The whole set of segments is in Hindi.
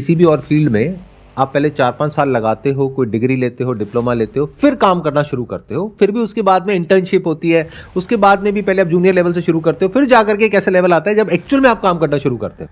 किसी भी और फील्ड में आप पहले 4-5 साल लगाते हो, कोई डिग्री लेते हो, डिप्लोमा लेते हो, फिर काम करना शुरू करते हो। फिर भी उसके बाद में इंटर्नशिप होती है, उसके बाद में भी पहले आप जूनियर लेवल से शुरू करते हो, फिर जाकर के एक ऐसा लेवल आता है जब एक्चुअल में आप काम करना शुरू करते हो।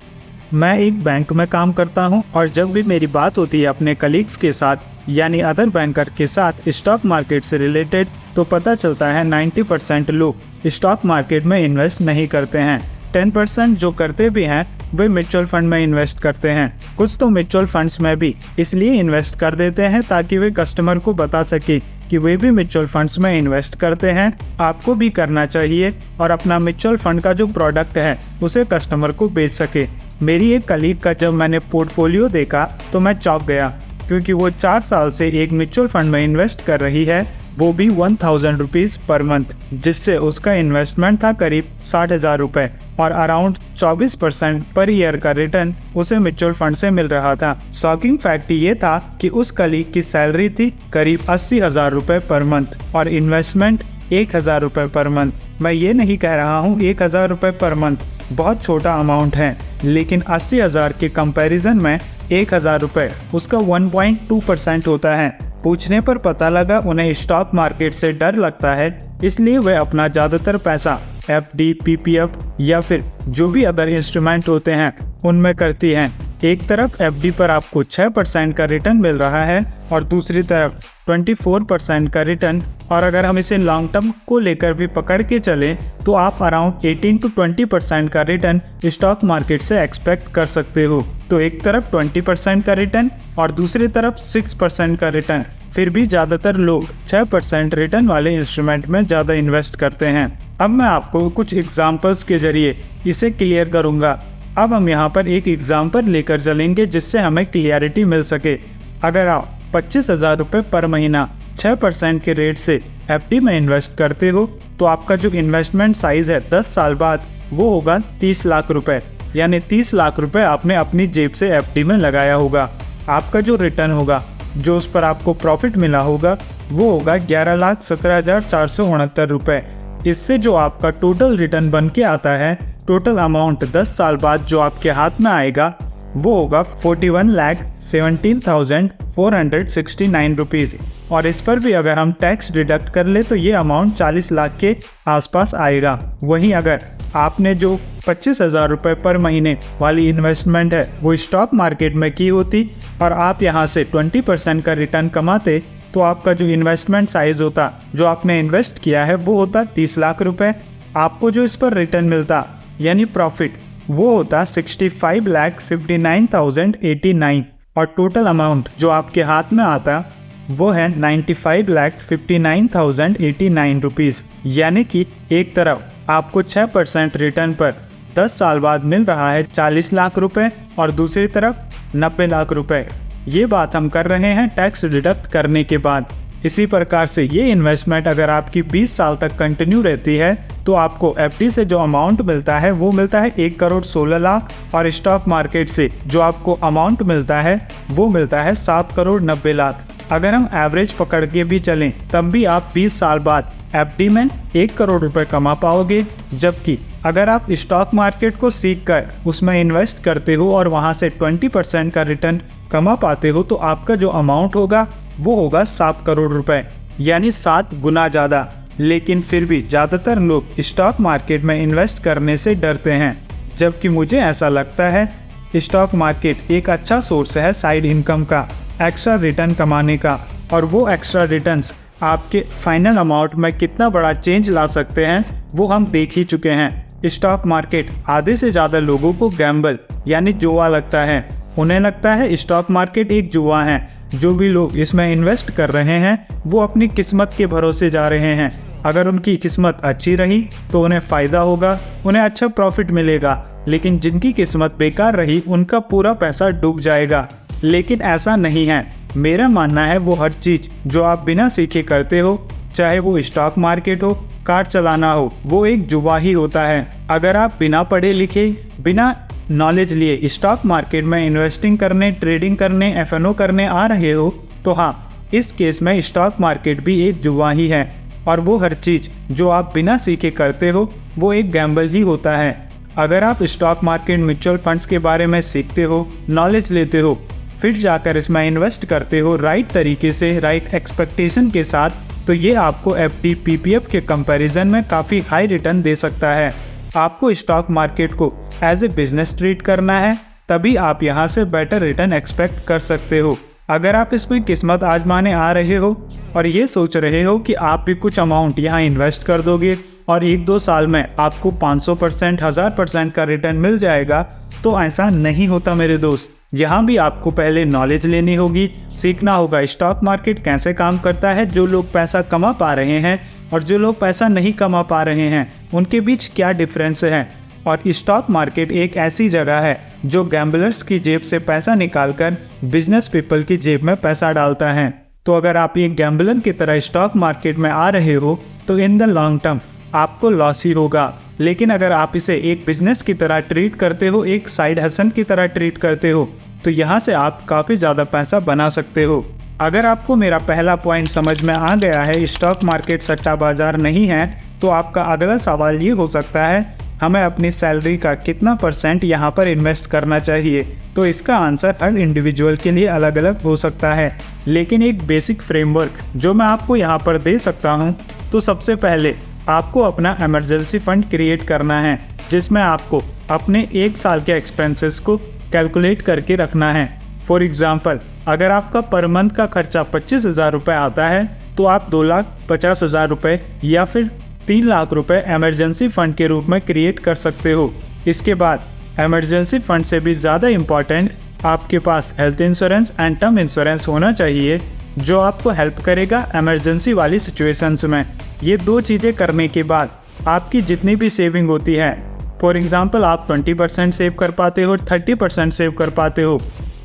मैं एक बैंक में काम करता हूं और जब भी मेरी बात होती है अपने कलीग्स के साथ यानी अदर बैंकर के साथ स्टॉक मार्केट से रिलेटेड, तो पता चलता है 90% लोग स्टॉक मार्केट में इन्वेस्ट नहीं करते हैं। 10% जो करते भी हैं वे म्यूचुअल फंड में इन्वेस्ट करते हैं। कुछ तो म्यूचुअल फंड्स में भी इसलिए इन्वेस्ट कर देते हैं ताकि वे कस्टमर को बता सके कि वे भी म्यूचुअल फंड्स में इन्वेस्ट करते हैं। आपको भी करना चाहिए और अपना म्यूचुअल फंड का जो प्रोडक्ट है उसे कस्टमर को बेच सके। मेरी एक कलीग का जब मैंने पोर्टफोलियो देखा तो मैं चौंक गया, क्योंकि वो 4 साल से एक म्यूचुअल फंड में इन्वेस्ट कर रही है, वो भी 1000 रुपीज़ पर मंथ, जिससे उसका इन्वेस्टमेंट था करीब 60,000 रुपये और अराउंड 24% पर ईयर का रिटर्न उसे म्यूचुअल फंड से मिल रहा था। शॉकिंग फैक्ट ये था कि उस कलीग की सैलरी थी करीब 80,000 रुपये पर मंथ और इन्वेस्टमेंट 1,000 रुपये पर मंथ। मैं ये नहीं कह रहा हूँ 1,000 रुपये पर मंथ बहुत छोटा अमाउंट है, लेकिन 80,000 के कंपैरिजन में 1,000 रुपये उसका 1.2% होता है। पूछने पर पता लगा उन्हें स्टॉक मार्केट से डर लगता है, इसलिए वे अपना ज़्यादातर पैसा FD, PPF या फिर जो भी अदर इंस्ट्रूमेंट होते हैं उनमें करती हैं। एक तरफ FD पर आपको 6% का रिटर्न मिल रहा है और दूसरी तरफ 24% का रिटर्न, और अगर हम इसे लॉन्ग टर्म को लेकर भी पकड़ के चलें तो आप अराउंड 18 to 20% का रिटर्न स्टॉक मार्केट से एक्सपेक्ट कर सकते हो। तो एक तरफ 20% का रिटर्न और दूसरी तरफ 6% का रिटर्न। फिर भी ज़्यादातर लोग 6% रिटर्न वाले इंस्ट्रूमेंट में ज़्यादा इन्वेस्ट करते हैं। अब मैं आपको कुछ एग्जाम्पल्स के ज़रिए इसे क्लियर करूँगा। अब हम यहाँ पर एक एग्जाम्पल लेकर चलेंगे जिससे हमें क्लियरिटी मिल सके। अगर आप 25,000 रुपये पर महीना 6% के रेट से FD में इन्वेस्ट करते हो तो आपका जो इन्वेस्टमेंट साइज़ है 10 साल बाद वो होगा 30 लाख रुपये, यानी 30 लाख रुपये आपने अपनी जेब से FD में लगाया होगा। आपका जो रिटर्न होगा, जो उस पर आपको प्रॉफिट मिला होगा, वो होगा 11,17,469 रुपये। इससे जो आपका टोटल रिटर्न बन के आता है, टोटल अमाउंट 10 साल बाद जो आपके हाथ में आएगा वो होगा 41,17,469 रुपीज़। और इस पर भी अगर हम टैक्स डिडक्ट कर ले तो ये अमाउंट 40 लाख के आसपास आएगा। वहीं अगर आपने जो 25,000 रुपये पर महीने वाली इन्वेस्टमेंट है वो स्टॉक मार्केट में की होती और आप यहाँ से 20% का रिटर्न कमाते, तो आपका जो इन्वेस्टमेंट साइज़ होता, जो आपने इन्वेस्ट किया है, वो होता 30 लाख रुपये। आपको जो इस पर रिटर्न मिलता यानी प्रॉफिट, वो होता 65,59,089 और टोटल अमाउंट जो आपके हाथ में आता वो है 95,59,089 रुपीज़। यानी कि एक तरफ आपको 6% रिटर्न पर 10 साल बाद मिल रहा है 40 लाख रुपए और दूसरी तरफ 90 लाख रुपए। ये बात हम कर रहे हैं टैक्स डिडक्ट करने के बाद। इसी प्रकार से ये इन्वेस्टमेंट अगर आपकी 20 साल तक कंटिन्यू रहती है तो आपको FD से जो अमाउंट मिलता है वो मिलता है 1,16,00,000 और स्टॉक मार्केट से जो आपको अमाउंट मिलता है वो मिलता है 7,90,00,000। अगर हम एवरेज पकड़ के भी चलें तब भी आप 20 साल बाद FD में 1 करोड़ रुपए कमा पाओगे, जबकि अगर आप स्टॉक मार्केट को सीख कर उसमें इन्वेस्ट करते हो और वहां से 20% का रिटर्न कमा पाते हो तो आपका जो अमाउंट होगा वो होगा 7 करोड़ रुपए, यानी 7 गुना ज़्यादा। लेकिन फिर भी ज़्यादातर लोग स्टॉक मार्केट में इन्वेस्ट करने से डरते हैं, जबकि मुझे ऐसा लगता है स्टॉक मार्केट एक अच्छा सोर्स है साइड इनकम का, एक्स्ट्रा रिटर्न कमाने का, और वो एक्स्ट्रा रिटर्न्स आपके फाइनल अमाउंट में कितना बड़ा चेंज ला सकते हैं वो हम देख ही चुके हैं। स्टॉक मार्केट आधे से ज़्यादा लोगों को गैम्बल यानी जुआ लगता है। उन्हें लगता है स्टॉक मार्केट एक जुआ है। जो भी लोग इसमें इन्वेस्ट कर रहे हैं वो अपनी किस्मत के भरोसे जा रहे हैं। अगर उनकी किस्मत अच्छी रही तो उन्हें फ़ायदा होगा, उन्हें अच्छा प्रॉफिट मिलेगा, लेकिन जिनकी किस्मत बेकार रही उनका पूरा पैसा डूब जाएगा। लेकिन ऐसा नहीं है। मेरा मानना है वो हर चीज़ जो आप बिना सीखे करते हो, चाहे वो स्टॉक मार्केट हो, कार चलाना हो, वो एक जुआ ही होता है। अगर आप बिना पढ़े लिखे, बिना नॉलेज लिए स्टॉक मार्केट में इन्वेस्टिंग करने, ट्रेडिंग करने, FNO करने आ रहे हो तो हाँ, इस केस में स्टॉक मार्केट भी एक जुआ ही है और वो हर चीज़ जो आप बिना सीखे करते हो वो एक गैम्बल ही होता है। अगर आप स्टॉक मार्केट म्यूचुअल फंड्स के बारे में सीखते हो, नॉलेज लेते हो, फिर जाकर इसमें इन्वेस्ट करते हो राइट तरीके से, राइट एक्सपेक्टेशन के साथ, तो ये आपको एफडी पीपीएफ के कंपैरिजन में काफ़ी हाई रिटर्न दे सकता है। आपको स्टॉक मार्केट को एज ए बिजनेस ट्रीट करना है, तभी आप यहाँ से बेटर रिटर्न एक्सपेक्ट कर सकते हो। अगर आप इसमें किस्मत आजमाने आ रहे हो और ये सोच रहे हो कि आप भी कुछ अमाउंट यहाँ इन्वेस्ट कर दोगे और 1-2 साल में आपको 500%, 1000% का रिटर्न मिल जाएगा, तो ऐसा नहीं होता मेरे दोस्त। यहाँ भी आपको पहले नॉलेज लेनी होगी, सीखना होगा स्टॉक मार्केट कैसे काम करता है, जो लोग पैसा कमा पा रहे हैं और जो लोग पैसा नहीं कमा पा रहे हैं उनके बीच क्या डिफरेंस है। और स्टॉक मार्केट एक ऐसी जगह है जो गैम्बलर्स की जेब से पैसा निकालकर बिजनेस पीपल की जेब में पैसा डालता है। तो अगर आप एक गैम्बलर की तरह स्टॉक मार्केट में आ रहे हो तो इन द लॉन्ग टर्म आपको लॉस ही होगा। लेकिन अगर आप इसे एक बिजनेस की तरह ट्रीट करते हो, एक साइड हसल की तरह ट्रीट करते हो, तो यहाँ से आप काफ़ी ज़्यादा पैसा बना सकते हो। अगर आपको मेरा पहला पॉइंट समझ में आ गया है, स्टॉक मार्केट सट्टा बाजार नहीं है, तो आपका अगला सवाल ये हो सकता है, हमें अपनी सैलरी का कितना % यहाँ पर इन्वेस्ट करना चाहिए। तो इसका आंसर हर इंडिविजुअल के लिए अलग अलग हो सकता है, लेकिन एक बेसिक फ्रेमवर्क जो मैं आपको यहाँ पर दे सकता हूँ, तो सबसे पहले आपको अपना इमरजेंसी फंड क्रिएट करना है, जिसमें आपको अपने 1 साल के एक्सपेंसेस को कैलकुलेट करके रखना है। फॉर एग्जाम्पल, अगर आपका पर मंथ का खर्चा 25,000 रुपये आता है, तो आप 2,50,000 रुपये या फिर 3 लाख रुपए इमरजेंसी फंड के रूप में क्रिएट कर सकते हो। इसके बाद इमरजेंसी फंड से भी ज़्यादा इम्पॉर्टेंट, आपके पास health insurance and term insurance होना चाहिए, जो आपको हेल्प करेगा इमरजेंसी वाली सिचुएशंस में। ये 2 चीज़ें करने के बाद आपकी जितनी भी सेविंग होती है, फॉर एग्जांपल आप 20% सेव कर पाते हो, 30% सेव कर पाते हो,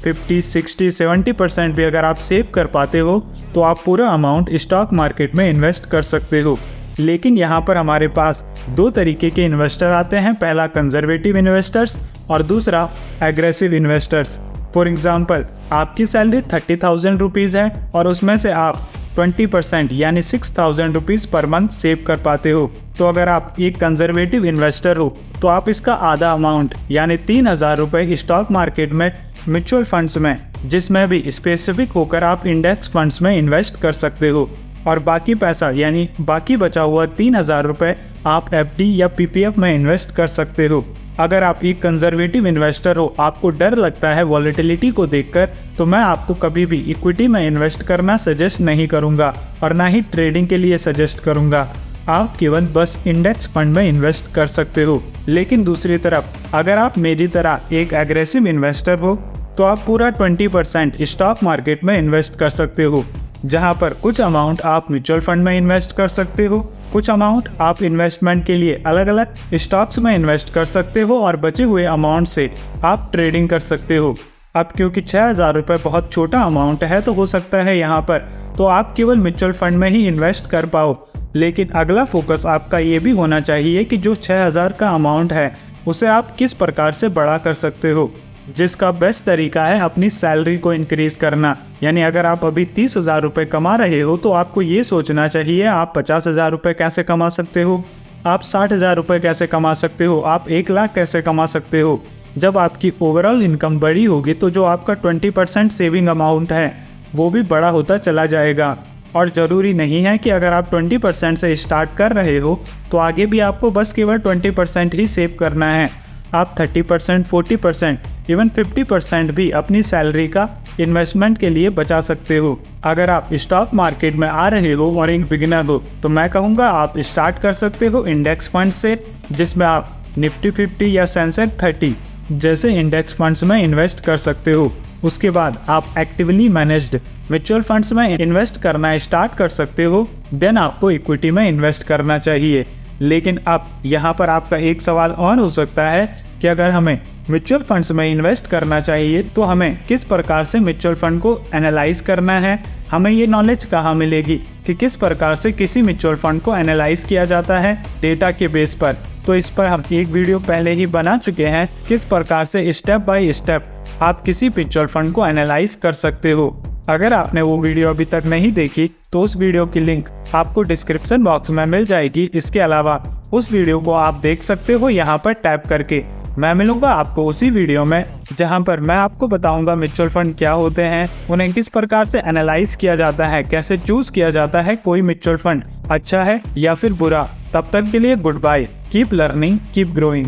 50, 60, 70% भी अगर आप सेव कर पाते हो, तो आप पूरा अमाउंट स्टॉक मार्केट में इन्वेस्ट कर सकते हो। लेकिन यहाँ पर हमारे पास 2 तरीके के इन्वेस्टर आते हैं, पहला कंजर्वेटिव इन्वेस्टर्स और दूसरा एग्रेसिव इन्वेस्टर्स। फॉर एग्जांपल, आपकी सैलरी 30,000 रुपीज़ है और उसमें से आप 20% यानी 6,000 रुपीज़ पर मंथ सेव कर पाते हो। तो अगर आप एक कंजर्वेटिव इन्वेस्टर हो, तो आप इसका आधा अमाउंट यानी 3,000 रुपये स्टॉक मार्केट में, म्यूचुअल फंड्स में, जिसमें भी स्पेसिफिक होकर आप इंडेक्स फंड्स में इन्वेस्ट कर सकते हो, और बाकी पैसा यानी बाकी बचा हुआ 3,000 रुपये आप एफडी या पीपीएफ में इन्वेस्ट कर सकते हो। अगर आप एक कंजर्वेटिव इन्वेस्टर हो, आपको डर लगता है वॉलेटिलिटी को देखकर, तो मैं आपको कभी भी इक्विटी में इन्वेस्ट करना सजेस्ट नहीं करूंगा और ना ही ट्रेडिंग के लिए सजेस्ट करूंगा। आप केवल बस इंडेक्स फंड में इन्वेस्ट कर सकते हो। लेकिन दूसरी तरफ अगर आप मेरी तरह एक एग्रेसिव इन्वेस्टर हो, तो आप पूरा 20% स्टॉक मार्केट में इन्वेस्ट कर सकते हो, जहां पर कुछ अमाउंट आप म्यूचुअल फंड में इन्वेस्ट कर सकते हो, कुछ अमाउंट आप इन्वेस्टमेंट के लिए अलग अलग स्टॉक्स में इन्वेस्ट कर सकते हो और बचे हुए अमाउंट से आप ट्रेडिंग कर सकते हो। अब क्योंकि 6,000 रुपये बहुत छोटा अमाउंट है, तो हो सकता है यहाँ पर तो आप केवल म्यूचुअल फंड में ही इन्वेस्ट कर पाओ। लेकिन अगला फोकस आपका ये भी होना चाहिए कि जो 6,000 का अमाउंट है, उसे आप किस प्रकार से बड़ा कर सकते हो, जिसका बेस्ट तरीका है अपनी सैलरी को इंक्रीज़ करना। यानी अगर आप अभी 30,000 रुपये कमा रहे हो, तो आपको ये सोचना चाहिए आप 50,000 रुपये कैसे कमा सकते हो, आप 60,000 रुपये कैसे कमा सकते हो, आप 1 लाख कैसे कमा सकते हो। जब आपकी ओवरऑल इनकम बड़ी होगी, तो जो आपका 20% सेविंग अमाउंट है वो भी बड़ा होता चला जाएगा। और ज़रूरी नहीं है कि अगर आप 20% से स्टार्ट कर रहे हो, तो आगे भी आपको बस केवल 20% ही सेव करना है। आप 30%, 40%, इवन 50% भी अपनी सैलरी का इन्वेस्टमेंट के लिए बचा सकते हो। अगर आप स्टॉक मार्केट में आ रहे हो और एक बिगिनर हो, तो मैं कहूँगा आप स्टार्ट कर सकते हो इंडेक्स फंड से, जिसमें आप निफ्टी 50 या सेंसेक्स 30 जैसे इंडेक्स फंड्स में इन्वेस्ट कर सकते हो। उसके बाद आप एक्टिवली मैनेज्ड म्यूचुअल फंड्स में इन्वेस्ट करना स्टार्ट कर सकते हो। देन आपको इक्विटी में इन्वेस्ट करना चाहिए। लेकिन अब यहाँ पर आपका एक सवाल और हो सकता है कि अगर हमें म्यूचुअल फंड्स में इन्वेस्ट करना चाहिए, तो हमें किस प्रकार से म्यूचुअल फंड को एनालाइज करना है, हमें ये नॉलेज कहाँ मिलेगी कि किस प्रकार से किसी म्यूचुअल फंड को एनालाइज किया जाता है डेटा के बेस पर। तो इस पर हम एक वीडियो पहले ही बना चुके हैं, किस प्रकार से स्टेप बाय स्टेप आप किसी म्यूचुअल फंड को एनालाइज कर सकते हो। अगर आपने वो वीडियो अभी तक नहीं देखी, तो उस वीडियो की लिंक आपको डिस्क्रिप्शन बॉक्स में मिल जाएगी। इसके अलावा उस वीडियो को आप देख सकते हो यहाँ पर टैप करके। मैं मिलूंगा आपको उसी वीडियो में जहां पर मैं आपको बताऊंगा म्यूचुअल फंड क्या होते हैं, उन्हें किस प्रकार से एनालाइज किया जाता है, कैसे चूज किया जाता है कोई म्यूचुअल फंड अच्छा है या फिर बुरा। तब तक के लिए good bye, keep learning, keep growing.